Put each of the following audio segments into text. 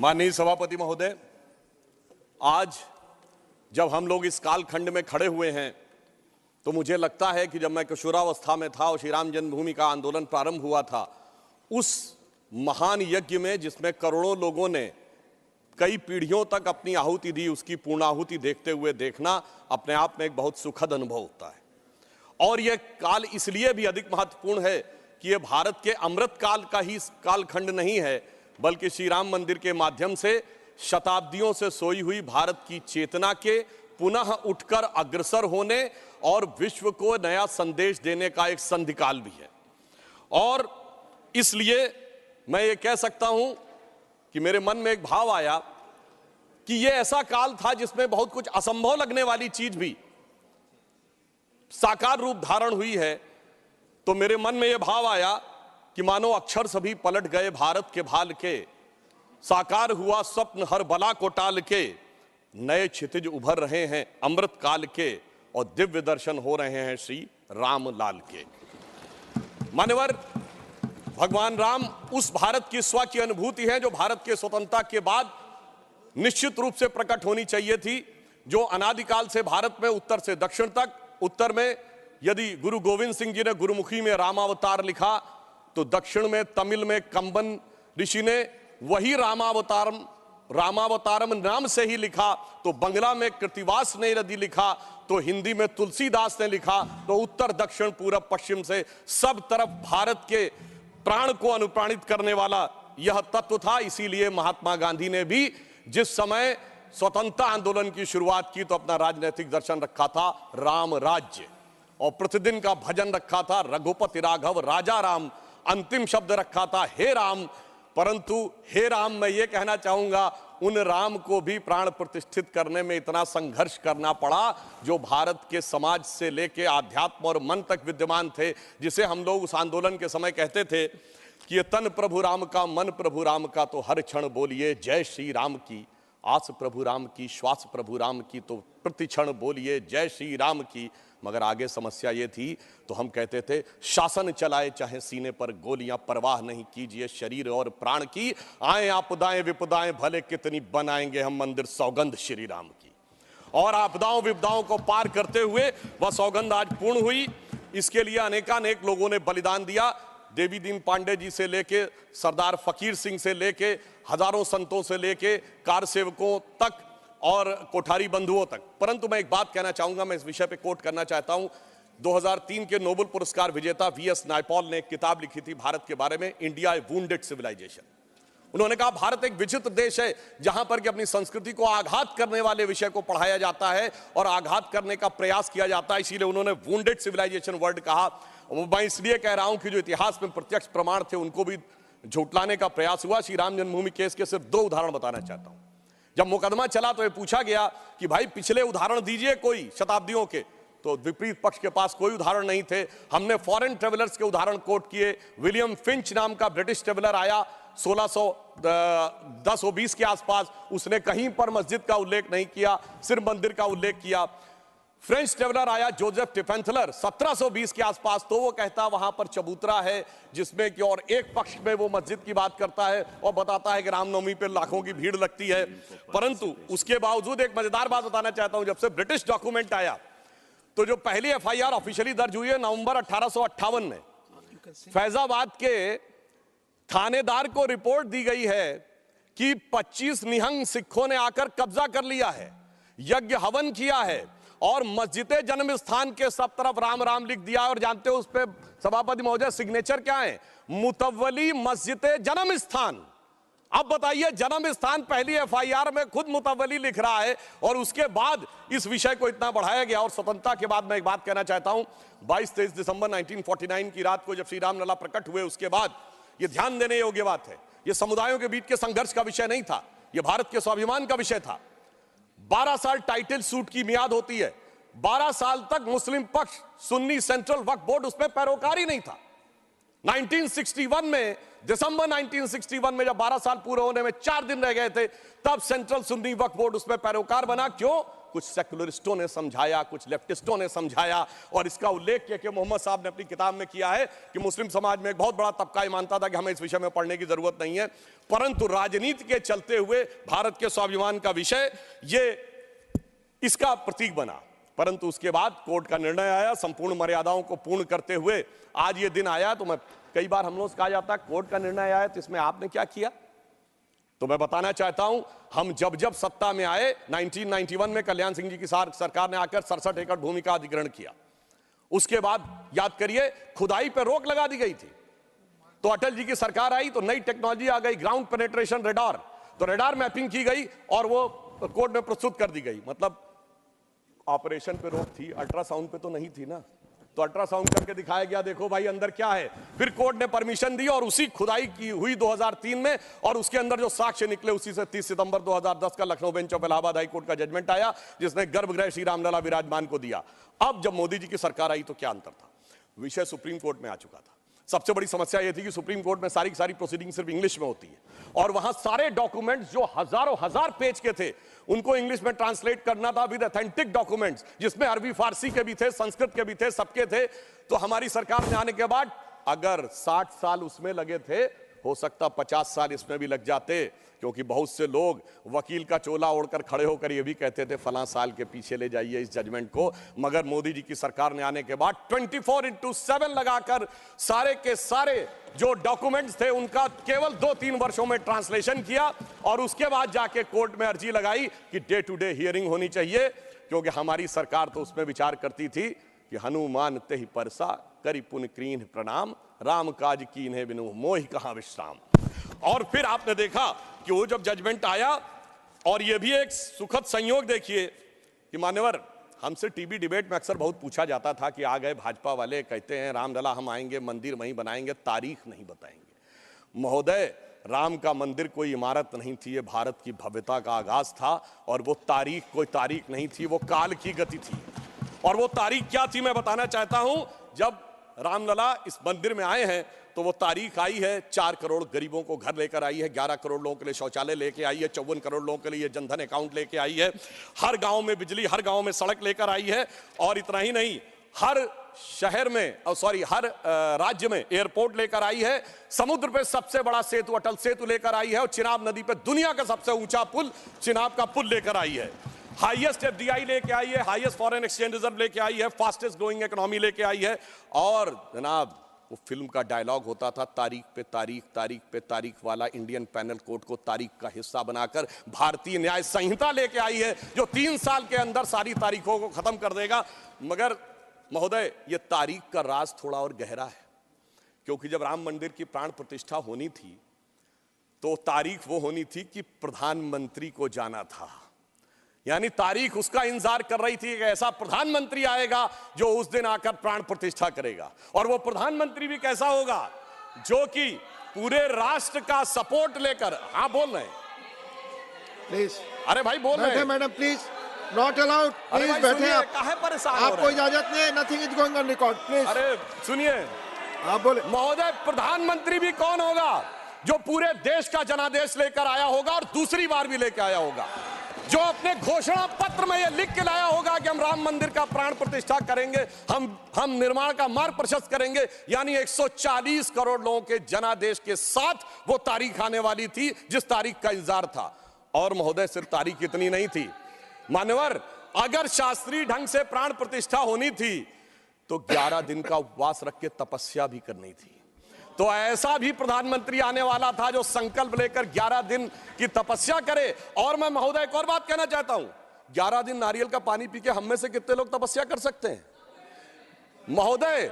माननीय सभापति महोदय, आज जब हम लोग इस कालखंड में खड़े हुए हैं तो मुझे लगता है कि जब मैं किशोरावस्था में था और श्री राम जन्मभूमि का आंदोलन प्रारंभ हुआ था, उस महान यज्ञ में जिसमें करोड़ों लोगों ने कई पीढ़ियों तक अपनी आहुति दी, उसकी पूर्णाहुति देखते हुए देखना अपने आप में एक बहुत सुखद अनुभव होता है। और यह काल इसलिए भी अधिक महत्वपूर्ण है कि यह भारत के अमृत काल का ही कालखंड नहीं है, बल्कि श्री राम मंदिर के माध्यम से शताब्दियों से सोई हुई भारत की चेतना के पुनः उठकर अग्रसर होने और विश्व को नया संदेश देने का एक संधिकाल भी है। और इसलिए मैं ये कह सकता हूं कि मेरे मन में एक भाव आया कि ये ऐसा काल था जिसमें बहुत कुछ असंभव लगने वाली चीज भी साकार रूप धारण हुई है। तो मेरे मन में यह भाव आया कि मानो अक्षर सभी पलट गए भारत के भाल के, साकार हुआ स्वप्न हर बला को टाल के, नए क्षितिज उभर रहे हैं अमृत काल के और दिव्य दर्शन हो रहे हैं श्री राम लाल के। मान्यवर, भगवान राम उस भारत की स्व की अनुभूति है जो भारत के स्वतंत्रता के बाद निश्चित रूप से प्रकट होनी चाहिए थी, जो अनादिकाल से भारत में उत्तर से दक्षिण तक, उत्तर में यदि गुरु गोविंद सिंह जी ने गुरुमुखी में रामावतार लिखा तो दक्षिण में तमिल में कंबन ऋषि ने वही रामावतारम नाम से ही लिखा, तो बंगला में कृतिवास ने यदि लिखा तो हिंदी में तुलसीदास ने लिखा, तो उत्तर दक्षिण पूरब पश्चिम से सब तरफ भारत के प्राण को अनुप्राणित करने वाला यह तत्व था। इसीलिए महात्मा गांधी ने भी जिस समय स्वतंत्रता आंदोलन की शुरुआत की तो अपना राजनीतिक दर्शन रखा था राम राज्य, और प्रतिदिन का भजन रखा था रघुपति राघव राजा राम, अंतिम शब्द रखा था हे राम। परंतु हे राम, मैं ये कहना चाहूंगा उन राम को भी प्राण प्रतिष्ठित करने में इतना संघर्ष करना पड़ा जो भारत के समाज से लेके आध्यात्म और मन तक विद्यमान थे, जिसे हम लोग उस आंदोलन के समय कहते थे कि ये तन प्रभु राम का, मन प्रभु राम का, तो हर क्षण बोलिए जय श्री राम की, आस प्रभु राम की, श्वास प्रभु राम की, तो प्रति क्षण बोलिए जय श्री राम की। मगर आगे समस्या ये थी तो हम कहते थे शासन चलाए चाहे सीने पर गोलियां, परवाह नहीं कीजिए शरीर और प्राण की, आए आपदाएं विपदाएं भले कितनी, बनाएंगे हम मंदिर सौगंध श्री राम की। और आपदाओं विपदाओं को पार करते हुए वह सौगंध आज पूर्ण हुई। इसके लिए अनेकानेक लोगों ने बलिदान दिया, देवी दीन पांडे जी से लेके सरदार फकीर सिंह से लेके हजारों संतों से लेके कार सेवकों तक और कोठारी बंधुओं तक। परंतु मैं एक बात कहना चाहूंगा, मैं इस विषय पे कोट करना चाहता हूं। 2003 के नोबेल पुरस्कार विजेता वीएस नायपॉल ने एक किताब लिखी थी भारत के बारे में, इंडिया ए वुंडेड सिविलाइजेशन। उन्होंने कहा भारत एक विचित्र देश है जहां पर कि अपनी संस्कृति को आघात करने वाले विषय को पढ़ाया जाता है और आघात करने का प्रयास किया जाता है, इसीलिए उन्होंने वुंडेड सिविलाइजेशन वर्ड कहा। मैं इसलिए कह रहा हूं कि जो इतिहास में प्रत्यक्ष प्रमाण थे उनको भी झुटलाने का प्रयास हुआ। श्री राम जन्मभूमि केस के सिर्फ 2 उदाहरण बताना चाहता हूं। जब मुकदमा चला तो ये पूछा गया कि भाई पिछले उदाहरण दीजिए कोई शताब्दियों के, तो विपरीत पक्ष के पास कोई उदाहरण नहीं थे। हमने फॉरेन ट्रेवलर्स के उदाहरण कोट किए। विलियम फिंच नाम का ब्रिटिश ट्रेवलर आया 1610-20 के आसपास, उसने कहीं पर मस्जिद का उल्लेख नहीं किया, सिर्फ मंदिर का उल्लेख किया। फ्रेंच ट्रेवलर आया जोसेफ टिफेंथलर 1720 के आसपास, तो वो कहता वहां पर चबूतरा है जिसमें कि और एक पक्ष में वो मस्जिद की बात करता है और बताता है कि रामनवमी पे लाखों की भीड़ लगती है। परंतु उसके बावजूद एक मजेदार बात बताना चाहता हूं, जब से ब्रिटिश डॉक्यूमेंट आया तो जो पहली एफआईआर ऑफिशियली दर्ज हुई है नवंबर 1858 में, फैजाबाद के थानेदार को रिपोर्ट दी गई है कि 25 निहंग सिखों ने आकर कब्जा कर लिया है, यज्ञ हवन किया है और मस्जिद जन्म स्थान के सब तरफ राम राम लिख दिया। और जानते हो उस पे सभापति महोदय सिग्नेचर क्या है? मुतव्वली मस्जिद जन्म स्थान। अब बताइए, जन्म स्थान पहली एफआईआर में खुद मुतव्वली लिख रहा है और उसके बाद इस विषय को इतना बढ़ाया गया। और स्वतंत्रता के बाद मैं एक बात कहना चाहता हूं, 22-23 दिसंबर 1949 की रात को जब श्री राम लला प्रकट हुए, उसके बाद यह ध्यान देने योग्य बात है, यह समुदायों के बीच के संघर्ष का विषय नहीं था, यह भारत के स्वाभिमान का विषय था। 12 साल टाइटल सूट की मियाद होती है, 12 साल तक मुस्लिम पक्ष सुन्नी सेंट्रल वक्फ बोर्ड उसमें पैरोकार ही नहीं था। 1961 में, दिसंबर 1961 में जब 12 साल पूरे होने में 4 दिन रह गए थे, तब सेंट्रल सुन्नी वक्फ बोर्ड उसमें पैरोकार बना। क्यों? कुछ सेकुलरिस्टों ने समझाया, कुछ लेफ्टिस्टों ने समझाया, और इसका उल्लेख के मोहम्मद साहब ने अपनी किताब में किया है कि मुस्लिम समाज में एक बहुत बड़ा तबका ये मानता था कि हमें इस विषय में पढ़ने की जरूरत नहीं है, परंतु राजनीति के चलते हुए भारत के स्वाभिमान का विषय ये इसका प्रतीक बना। परंतु उसके बाद कोर्ट का निर्णय आया, संपूर्ण मर्यादाओं को पूर्ण करते हुए आज ये दिन आया। तो मैं कई बार हम लोग से कहा जाता है कोर्ट का निर्णय आया तो इसमें आपने क्या किया, तो मैं बताना चाहता हूं हम जब जब सत्ता में आए 1991 में कल्याण सिंह जी की सरकार ने आकर 67 एकड़ भूमि का अधिग्रहण किया। उसके बाद याद करिए खुदाई पर रोक लगा दी गई थी। तो अटल जी की सरकार आई तो नई टेक्नोलॉजी आ गई, ग्राउंड पेनेट्रेशन रेडार, तो रेडार मैपिंग की गई और वो कोर्ट में प्रस्तुत कर दी गई। मतलब ऑपरेशन पे रोक थी, अल्ट्रासाउंड पे तो नहीं थी ना, तो अल्ट्रासाउंड करके दिखाया गया देखो भाई अंदर क्या है। फिर कोर्ट ने परमिशन दी और उसी खुदाई की हुई 2003 में, और उसके अंदर जो साक्ष्य निकले उसी से 30 सितंबर 2010 का Lucknow bench of Allahabad high court का जजमेंट आया जिसने गर्भगृह श्री रामलला विराजमान को दिया। अब जब मोदी जी की सरकार आई तो क्या अंतर था, विषय सुप्रीम कोर्ट में आ चुका था। सबसे बड़ी समस्या यह थी कि सुप्रीम कोर्ट में सारी की सारी प्रोसीडिंग सिर्फ इंग्लिश में होती है, और वहां सारे डॉक्यूमेंट्स जो हजारों हजार पेज के थे उनको इंग्लिश में ट्रांसलेट करना था विद ऑथेंटिक डॉक्यूमेंट्स, जिसमें अरबी फारसी के भी थे, संस्कृत के भी थे, सबके थे। तो हमारी सरकार में आने के बाद अगर 60 साल उसमें लगे थे, हो सकता 50 साल इसमें भी लग जाते, क्योंकि बहुत से लोग वकील का चोला ओढ़कर खड़े होकर ये भी कहते थे फलां साल के पीछे ले जाइए इस जजमेंट को। मगर मोदी जी की सरकार ने आने के बाद 24/7 लगाकर सारे के सारे जो डॉक्यूमेंट्स थे उनका केवल 2-3 वर्षों में ट्रांसलेशन किया, और उसके बाद जाके कोर्ट में अर्जी लगाई कि डे टू डे हियरिंग होनी चाहिए, क्योंकि हमारी सरकार तो उसमें विचार करती थी कि हनुमान तेहि परसा करि पुन कीन्ह प्रणाम, राम काज कीन्हे बिनु मोहि कहां विश्राम। और फिर आपने देखा कि वो जब जजमेंट आया, और ये भी एक सुखद संयोग देखिए कि मान्यवर हमसे टीवी डिबेट में अक्सर बहुत पूछा जाता था कि आ गए भाजपा वाले कहते हैं रामलला हम आएंगे मंदिर वहीं बनाएंगे, तारीख नहीं बताएंगे। महोदय राम का मंदिर कोई इमारत नहीं थी, ये भारत की भव्यता का आगाज था, और वो तारीख कोई तारीख नहीं थी, वो काल की गति थी। और वो तारीख क्या थी मैं बताना चाहता हूं। जब रामलला इस मंदिर में आए हैं तो वो तारीख आई है 4 करोड़ गरीबों को घर लेकर आई है, 11 करोड़ लोगों के लिए शौचालय लेके आई है, 54 करोड़ लोगों के लिए जनधन अकाउंट लेके आई है, हर गांव में बिजली, हर गांव में सड़क लेकर आई है, और इतना ही नहीं हर शहर में हर राज्य में एयरपोर्ट लेकर आई है, समुद्र पे सबसे बड़ा सेतु अटल सेतु लेकर आई है, और चिनाब नदी पे दुनिया का सबसे ऊंचा पुल चिनाब का पुल लेकर आई है, हाईएस्ट एफडीआई लेके आई है, हाईएस्ट फॉरेन एक्सचेंज रिजर्व लेके आई है, फास्टेस्ट ग्रोइंग इकोनॉमी लेके आई है। और जनाब वो फिल्म का डायलॉग होता था तारीख पे तारीख, तारीख पे तारीख वाला, इंडियन पैनल कोड को तारीख का हिस्सा बनाकर भारतीय न्याय संहिता लेके आई है, जो 3 साल के अंदर सारी तारीखों को खत्म कर देगा। मगर महोदय ये तारीख का राज थोड़ा और गहरा है, क्योंकि जब राम मंदिर की प्राण प्रतिष्ठा होनी थी तो तारीख वो होनी थी कि प्रधानमंत्री को जाना था, यानी तारीख उसका इंतजार कर रही थी कि ऐसा प्रधानमंत्री आएगा जो उस दिन आकर प्राण प्रतिष्ठा करेगा। और वो प्रधानमंत्री भी कैसा होगा जो कि पूरे राष्ट्र का सपोर्ट लेकर, हाँ बोल रहे हैं प्लीज, अरे भाई बोल रहे हैं madam please, not allowed, please बैठे आप, काहे परेशान आपको इजाजत नहीं है, nothing is going on record please. अरे सुनिए आप बोले। महोदय प्रधानमंत्री भी कौन होगा जो पूरे देश का जनादेश लेकर आया होगा और दूसरी बार भी लेकर आया होगा, जो अपने घोषणा पत्र में यह लिख के लाया होगा कि हम राम मंदिर का प्राण प्रतिष्ठा करेंगे, हम निर्माण का मार्ग प्रशस्त करेंगे, यानी 140 करोड़ लोगों के जनादेश के साथ वो तारीख आने वाली थी जिस तारीख का इंतजार था। और महोदय सिर्फ तारीख इतनी नहीं थी मान्यवर, अगर शास्त्रीय ढंग से प्राण प्रतिष्ठा होनी थी तो 11 दिन का उपवास रख के तपस्या भी करनी थी। तो ऐसा भी प्रधानमंत्री आने वाला था जो संकल्प लेकर 11 दिन की तपस्या करे। और मैं महोदय एक और बात कहना चाहता हूं, 11 दिन नारियल का पानी पी के हम में से कितने लोग तपस्या कर सकते हैं महोदय?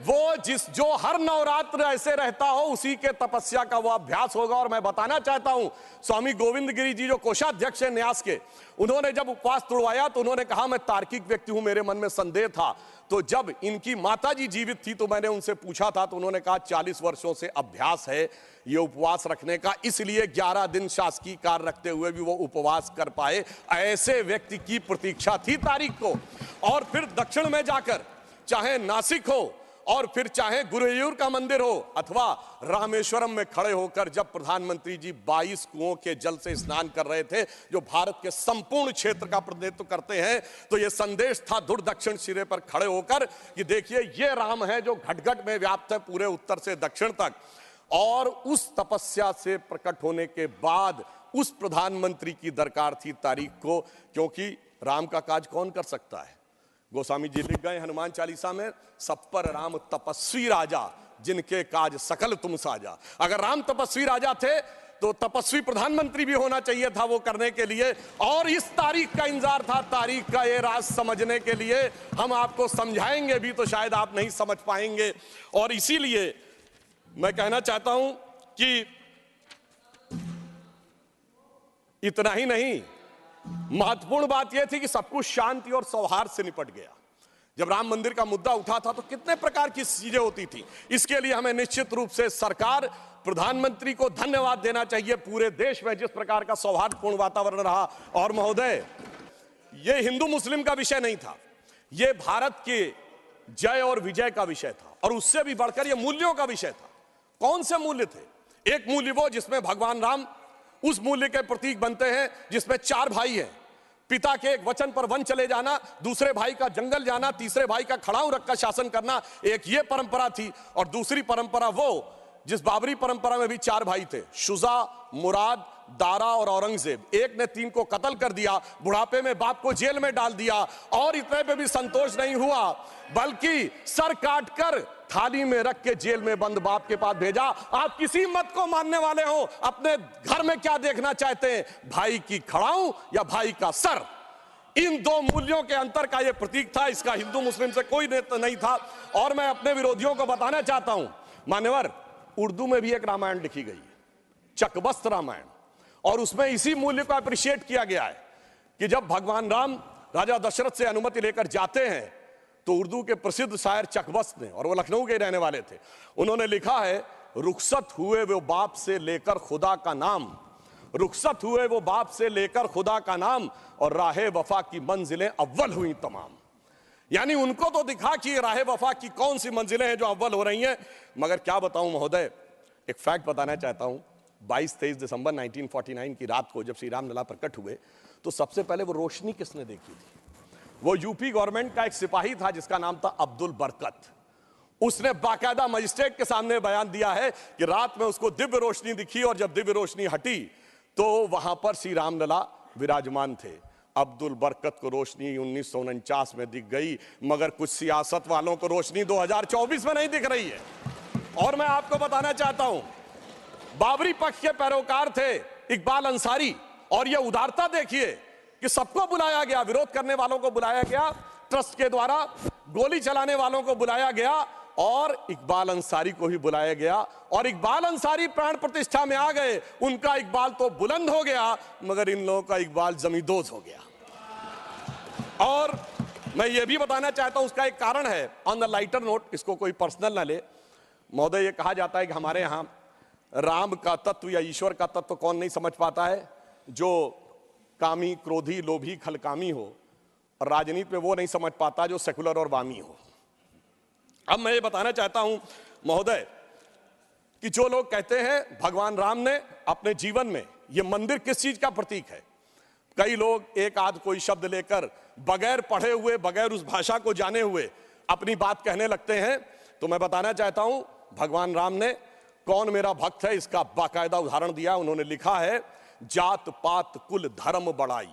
वो जो हर नवरात्र ऐसे रहता हो उसी के तपस्या का वो अभ्यास होगा। और मैं बताना चाहता हूं स्वामी गोविंद गिरी जी जो कोषाध्यक्ष हैं न्यास के, उन्होंने जब उपवास तोड़वाया तो उन्होंने कहा मैं तार्किक व्यक्ति हूं, मेरे मन में संदेह था। तो जब इनकी माताजी जीवित थी तो मैंने उनसे पूछा था तो उन्होंने कहा 40 वर्षों से अभ्यास है ये उपवास रखने का, इसलिए 11 दिन शासकीय कार्य रखते हुए भी वो उपवास कर पाए। ऐसे व्यक्ति की प्रतीक्षा थी तारीख को। और फिर दक्षिण में जाकर चाहे नासिक हो और फिर चाहे गुरुवायूर का मंदिर हो अथवा रामेश्वरम में खड़े होकर जब प्रधानमंत्री जी 22 कुओं के जल से स्नान कर रहे थे, जो भारत के संपूर्ण क्षेत्र का प्रतिनिधित्व करते हैं, तो यह संदेश था दूर दक्षिण सिरे पर खड़े होकर कि देखिए ये राम है जो घट घट में व्याप्त है पूरे उत्तर से दक्षिण तक। और उस तपस्या से प्रकट होने के बाद उस प्रधानमंत्री की दरकार थी तारीख को, क्योंकि राम का काज कौन कर सकता है। गोस्वामी जी लिख गए हनुमान चालीसा में, सब पर राम तपस्वी राजा, जिनके काज सकल तुम साजा। अगर राम तपस्वी राजा थे तो तपस्वी प्रधानमंत्री भी होना चाहिए था वो करने के लिए, और इस तारीख का इंतजार था। तारीख का ये राज समझने के लिए हम आपको समझाएंगे भी तो शायद आप नहीं समझ पाएंगे। और इसीलिए मैं कहना चाहता हूं कि इतना ही नहीं, महत्वपूर्ण बात यह थी कि सब कुछ शांति और सौहार्द से निपट गया। जब राम मंदिर का मुद्दा उठा था तो कितने प्रकार की चीजें होती थी। इसके लिए हमें निश्चित रूप से सरकार, प्रधानमंत्री को धन्यवाद देना चाहिए। पूरे देश में जिस प्रकार का सौहार्दपूर्ण वातावरण रहा। और महोदय, यह हिंदू मुस्लिम का विषय नहीं था, यह भारत के जय और विजय का विषय था, और उससे भी बढ़कर यह मूल्यों का विषय था। कौन से मूल्य थे? एक मूल्य वो जिसमें भगवान राम उस मूल्य के प्रतीक बनते हैं जिसमें 4 भाई हैं, पिता के एक वचन पर वन चले जाना, दूसरे भाई का जंगल जाना, तीसरे भाई का खड़ाऊ रखकर शासन करना, एक ये परंपरा थी। और दूसरी परंपरा वो जिस बाबरी परंपरा में भी 4 भाई थे, शुजा, मुराद, दारा और औरंगजेब। एक ने 3 को कत्ल कर दिया, बुढ़ापे में बाप को जेल में डाल दिया, और इतने पे भी संतोष नहीं हुआ, बल्कि सर काटकर थाली में रख के जेल में बंद बाप के पास भेजा। आप किसी मत को मानने वाले हो, अपने घर में क्या देखना चाहते हैं, भाई की खड़ाऊ या भाई का सर? इन 2 मूल्यों के अंतर का यह प्रतीक था। इसका हिंदू मुस्लिम से कोई नहीं था। और मैं अपने विरोधियों को बताना चाहता हूं, मान्यवर, उर्दू में भी एक रामायण लिखी गई है, चकबस्त रामायण, और उसमें इसी मूल्य को अप्रिशिएट किया गया है कि जब भगवान राम राजा दशरथ से अनुमति लेकर जाते हैं तो उर्दू के प्रसिद्ध शायर चकबस्त ने, और वो लखनऊ के रहने वाले थे, उन्होंने लिखा है, रुखसत हुए वो बाप से लेकर खुदा का नाम, रुखसत हुए वो बाप से लेकर खुदा का नाम, और राहे वफा की मंजिलें अव्वल हुई तमाम। यानी उनको तो दिखा कि राहे वफा की कौन सी मंजिलें हैं जो अव्वल हो रही हैं। मगर क्या बताऊं महोदय, एक फैक्ट बताना चाहता हूं। 22-23 दिसंबर 1949 की रात को जब श्री राम लला प्रकट हुए तो सबसे पहले वो रोशनी किसने देखी थी? वो यूपी गवर्नमेंट का एक सिपाही था जिसका नाम था अब्दुल बरकत। उसने बाकायदा मजिस्ट्रेट के सामने बयान दिया है कि रात में उसको दिव्य रोशनी दिखी, और जब दिव्य रोशनी हटी तो वहां पर श्री राम लला विराजमान थे। अब्दुल बरकत को रोशनी 1949 में दिख गई, मगर कुछ सियासत वालों को रोशनी 2024 में नहीं दिख रही है। और मैं आपको बताना चाहता हूं, बाबरी पक्ष के पैरोकार थे इकबाल अंसारी, और यह उदारता देखिए कि सबको बुलाया गया, विरोध करने वालों को बुलाया गया, ट्रस्ट के द्वारा गोली चलाने वालों को बुलाया गया, और इकबाल अंसारी को भी बुलाया गया। और इकबाल अंसारी प्राण प्रतिष्ठा में आ गए। उनका इकबाल तो बुलंद हो गया, मगर इन लोगों का इकबाल जमींदोज हो गया। और मैं ये भी बताना चाहता हूं, उसका एक कारण है। ऑन द लाइटर नोट, इसको कोई पर्सनल ना ले महोदय, ये कहा जाता है कि हमारे यहां राम का तत्व या ईश्वर का तत्व कौन नहीं समझ पाता है? जो कामी, क्रोधी, लोभी, खलकामी हो। और राजनीति में वो नहीं समझ पाता जो सेकुलर और वामी हो। अब मैं ये बताना चाहता हूं महोदय कि जो लोग कहते हैं भगवान राम ने अपने जीवन में, ये मंदिर किस चीज का प्रतीक है, कई लोग एक आध कोई शब्द लेकर बगैर पढ़े हुए, बगैर उस भाषा को जाने हुए अपनी बात कहने लगते हैं। तो मैं बताना चाहता हूं, भगवान राम ने कौन मेरा भक्त है इसका बाकायदा उदाहरण दिया। उन्होंने लिखा है, जात पात कुल धर्म बड़ाई,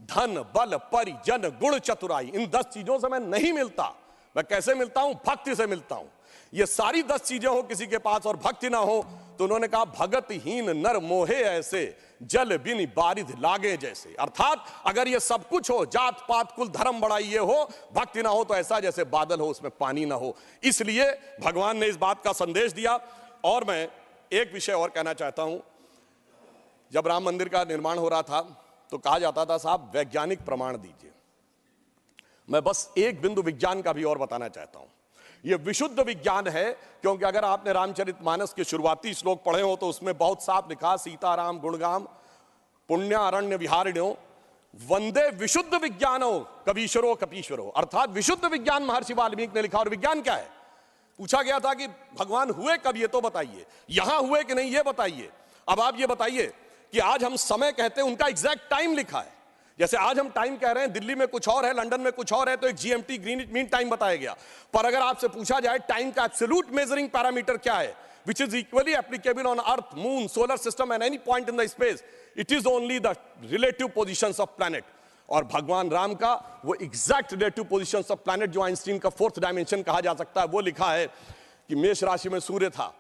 धन बल परिजन गुण चतुराई। इन 10 चीजों से मैं नहीं मिलता। मैं कैसे मिलता हूं? भक्ति से मिलता हूं। ये सारी 10 चीजें हो किसी के पास और भक्ति ना हो, तो उन्होंने कहा, भगतहीन नर मोहे ऐसे, जल बिन बारिध लागे जैसे। अर्थात अगर ये सब कुछ हो, जात पात कुल धर्म बड़ाई ये हो, भक्ति ना हो तो ऐसा जैसे बादल हो उसमें पानी ना हो। इसलिए भगवान ने इस बात का संदेश दिया। और मैं एक विषय और कहना चाहता हूं, जब राम मंदिर का निर्माण हो रहा था तो कहा जाता था, साहब वैज्ञानिक प्रमाण दीजिए। मैं बस एक बिंदु विज्ञान का भी और बताना चाहता हूं। यह विशुद्ध विज्ञान है, क्योंकि अगर आपने रामचरितमानस के शुरुआती श्लोक पढ़े हो तो उसमें बहुत साफ लिखा, सीताराम गुणगाम पुण्य अरण्य विहारिण्यो वंदे विशुद्ध विज्ञानो कवीश्वरो कपीश्वरो। अर्थात विशुद्ध विज्ञान महर्षि वाल्मीकि ने लिखा। और विज्ञान क्या है? पूछा गया था कि भगवान हुए कब, ये तो बताइए, यहां हुए कि नहीं ये बताइए। अब आप ये बताइए कि आज हम समय कहते हैं, उनका एग्जैक्ट टाइम लिखा है। जैसे आज हम टाइम कह रहे हैं, दिल्ली में कुछ और है, लंदन में कुछ और है, तो एक जीएमटी ग्रीनिच मीन टाइम बताया गया। पर अगर आपसे पूछा जाए टाइम का एब्सोल्यूट मेजरिंग पैरामीटर क्या है, which is equally applicable on earth, moon, solar system and any point in the space, it is only the relative positions of planet। और भगवान राम का वो exact relative positions of planet, जो Einstein का fourth dimension कहा जा सकता है, वो लिखा है कि मेष राशि में सूर्य था,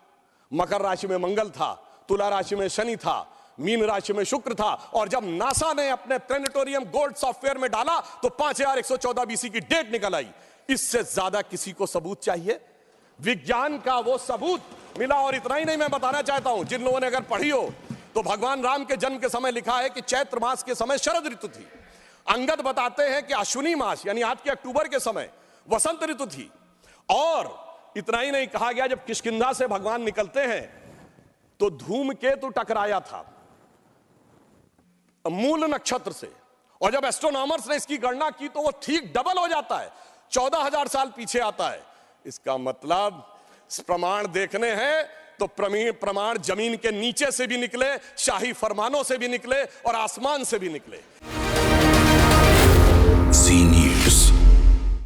मकर राशि में मंगल था, तुला राशि में शनि था, मीन राशि में शुक्र था। और जब नासा ने अपने प्लेनेटोरियम गोल्ड सॉफ्टवेयर में डाला तो 5114 बीसी की डेट निकल आई। इससे ज्यादा किसी को सबूत चाहिए? विज्ञान का वो सबूत मिला। और इतना ही नहीं, मैं बताना चाहता हूं, जिन लोगों ने अगर पढ़ी हो तो भगवान राम के जन्म के समय लिखा है कि चैत्र मास के समय शरद ऋतु थी। अंगद बताते हैं कि अश्विनी मास यानी आज के अक्टूबर के समय वसंत ऋतु थी। और इतना ही नहीं, कहा गया जब किष्किंधा से भगवान निकलते हैं तो धूमकेतु टकराया था मूल नक्षत्र से, और जब एस्ट्रोनॉमर्स ने इसकी गणना की तो वो ठीक डबल हो जाता है, 14,000 साल पीछे आता है। इसका मतलब प्रमाण देखने हैं तो प्रमाण जमीन के नीचे से भी निकले, शाही फरमानों से भी निकले और आसमान से भी निकले।